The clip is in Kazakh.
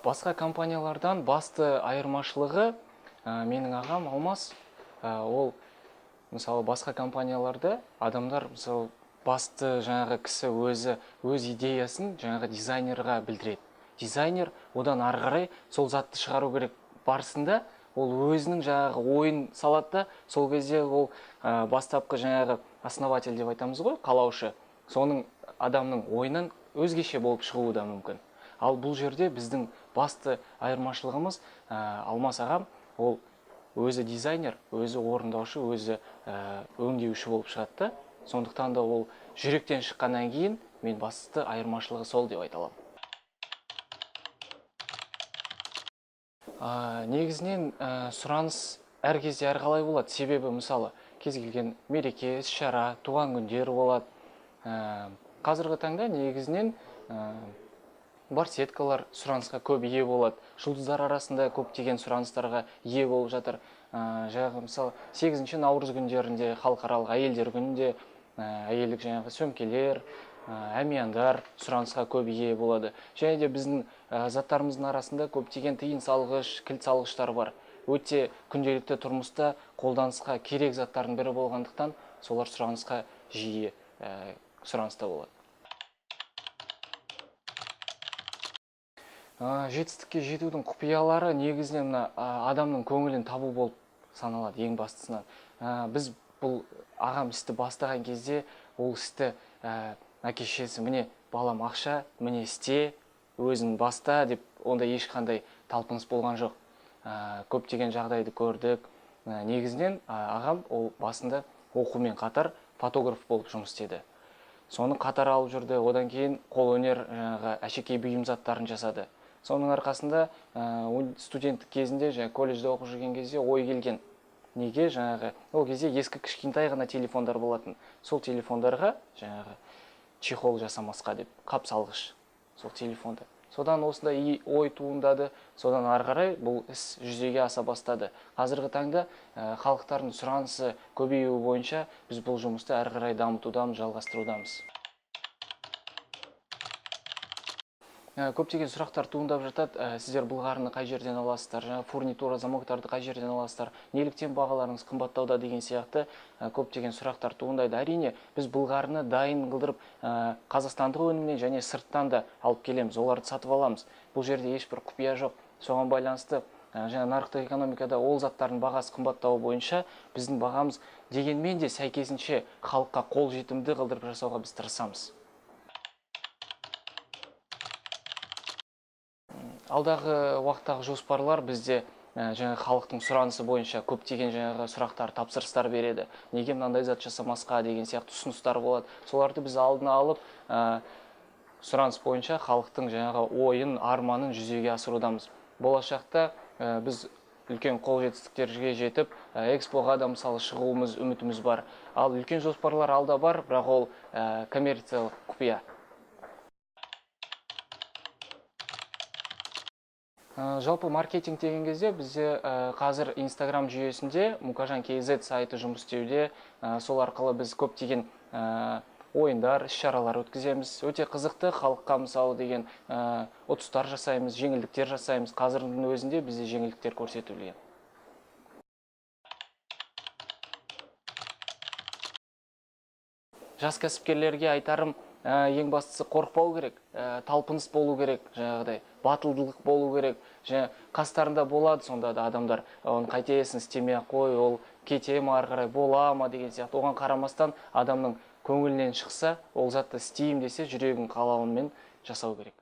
Басқа компаниялардан басты айырмашылығы менің ағам Алмас. Ол мысалы басқа компанияларда адамдар мысалы басты жаңағы кісі өз идеясын жаңағы дизайнерға білдіреді. Дизайнер одан ары қарай сол затты шығару керек барысында ол өзінің жаңағы ойын салады да, сол кезде ол бастапқы жаңағы основатель деп айтамыз ғой, қалаушы, соның адамның ойынан өзгеше болып шығуы да мүмкін. Ал бұл жерде біздің басты айырмашылығымыз Алмас ағам, ол өзі дизайнер, өзі орындаушы, өзі өңдеуші болып шығады. Сондықтан да ол жүректен шыққаннан кейін мен басты айырмашылығы сол деп айта аламын. Негізінен сұраныс әр кезде әрқалай болады. Себебі мысалы кез келген мереке, іс-шара, туған күндер болады. Қазіргі таңда негізінен бар сеткалар сұранысқа көп ие болады. Жұлдыздар арасында көптеген сұраныстарға ие болып жатыр. Жаңағы мысалы 8 наурыз күндерінде, халықаралық әйелдер күнінде әйелдік жаңағы сөмкелер, әмияндар сұранысқа көп ие болады. Және де біздің заттарымыздың арасында көптеген тиын салғыш, кілт салғыштар бар. Өте күнделікті тұрмыста қолданысқа керек заттардың бірі болғандықтан солар сұранысқа жиі сұраныста болады. Жетістікке жетудің құпиялары негізінен адамның көңілін табу болып саналады ең бастысынан. Біз бұл ағам істі бастаған кезде ол істі әке-шешесі міне балам ақша, міне істе, өзің баста деп онда ешқандай талпыныс болған жоқ. Көптеген жағдайды көрдік. Негізінен ағам ол басында оқумен қатар фотограф болып жұмыс істеді. Соны қатар алып жүрді, одан кейін қолөнер әшекей бұйым заттарын жасады. Соның арқасында студенттік кезінде, колледжде оқып жүрген кезде ой келген. Неге жаңағы ол кезде ескі кішкентай ғана телефондар болатын. Сол телефондарға жаңағы чехол жасамасқа деп қап салғыш сол телефонды. Содан осындай ой туындады. Содан ары қарай бұл іс жүзеге аса бастады. Қазіргі таңда халықтардың сұранысы көбеюі бойынша біз бұл жұмысты ары қарай дамытудамыз, жалғастырудамыз. Көптеген сұрақтар туындап жатады. Сіздер былғарыны қай жерден аласыздар, фурнитура, замоктарды қай жерден аласыздар, неліктен бағаларыңыз қымбаттауда деген сияқты көптеген сұрақтар туындайды. Әрине, біз былғарыны дайын қылдырып қазақстандық өнімнен және сырттан да алып келеміз, оларды сатып аламыз. Бұл жерде ешбір құпия жоқ. Соған байланысты нарықтық экономикада ол заттардың бағасы қымбаттауы бойынша біздің бағамыз дегенмен де сәйкесінше халыққа қол жетімді қылдырып жасауға біз тырысамыз. Алдағы уақыттағы жоспарлар бізде халықтың сұранысы бойынша көптеген сұрақтар, тапсырыстар береді. Неге мынандай зат жасамасқа деген сияқты ұсыныстар болады. Соларды біз алдына алып, сұраныс бойынша халықтың ойын, арманын жүзеге асырудамыз. Болашақта біз үлкен қол жетістіктерге жетіп, экспоға да мысалы шығуымыз, үмітіміз бар. Ал үлкен жоспарлар алда бар, бірақ ол коммерциялық құпия. Жалпы маркетинг деген кезде бізде қазір Instagram жүйесінде Мукажан KZ сайты жұмыс істеуде. Сол арқылы біз көптеген ойындар, іс-шаралар өткіземіз. Өте қызықты, халыққа мысалы деген ұтыстар жасаймыз, жеңілдіктер жасаймыз. Қазірдің өзінде бізде жеңілдіктер көрсетілген. Жас кәсіпкерлерге айтарым, ең бастысы қорықпау керек, талпыныс болу керек, батылдылық болу керек. Қастарында болады сонда да адамдар, оны қайтесің, істемей қой, ол кете ме, ары қарай бола ма деген сияқты. Оған қарамастан адамның көңілінен шықса, ол затты істеймін десе, жүрегінің қалауымен жасау керек.